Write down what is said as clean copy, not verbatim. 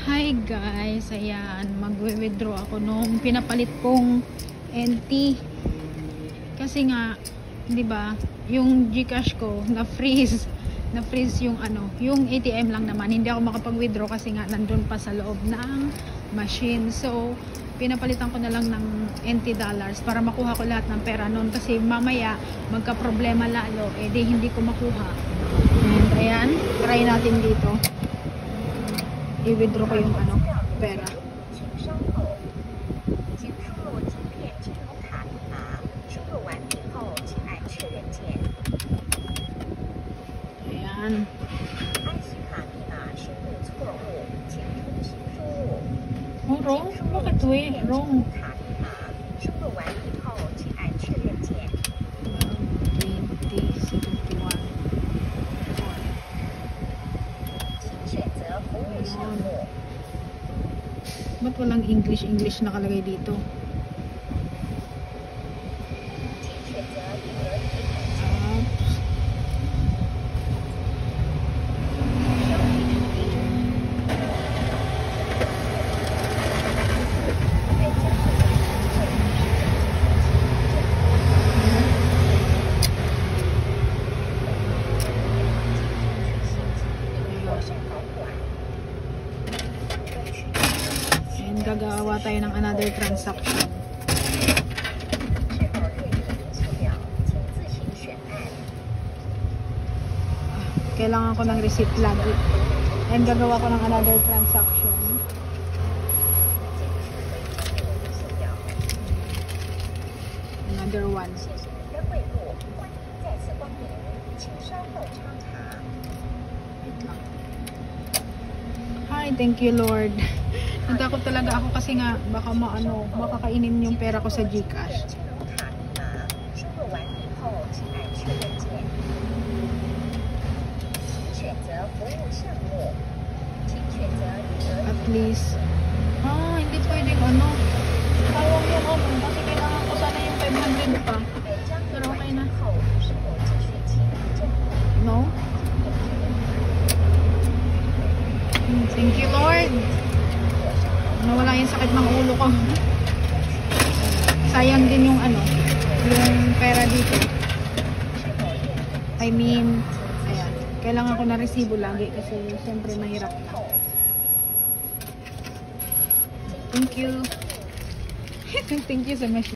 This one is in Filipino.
Hi guys, ayan, magwi-withdraw ako nung pinapalit kong NT. Kasi nga, 'di ba, yung GCash ko na-freeze yung yung ATM lang naman. Hindi ako makapag-withdraw kasi nga nandun pa sa loob ng machine. So, pinapalitan ko na lang ng NT dollars para makuha ko lahat ng pera noon kasi mamaya magka-problema lalo, di hindi ko makuha. And ayan, try natin dito. I-withdraw ko yung pera. Ayan. Oh, wrong? Bakit wrong? 2071. Ba't walang English nakalagay dito? Gagawa tayo ng another transaction. Kailangan ko ng receipt lagi. And gagawa ko ng another transaction. Another one. Hi, thank you Lord. Natakot talaga ako kasi nga baka makakainin yung pera ko sa GCash. At least hindi pwedeng tawag yung kasi kailangan ko sana yung 500 pa. Pero okay na. No? Thank you Lord. Nawala yung sakit ng ulo ko. Sayang din yung yung pera dito. I mean, ayan, kailangan ko na resibo lagi kasi siyempre mahirap na. Thank you. Thank you so much.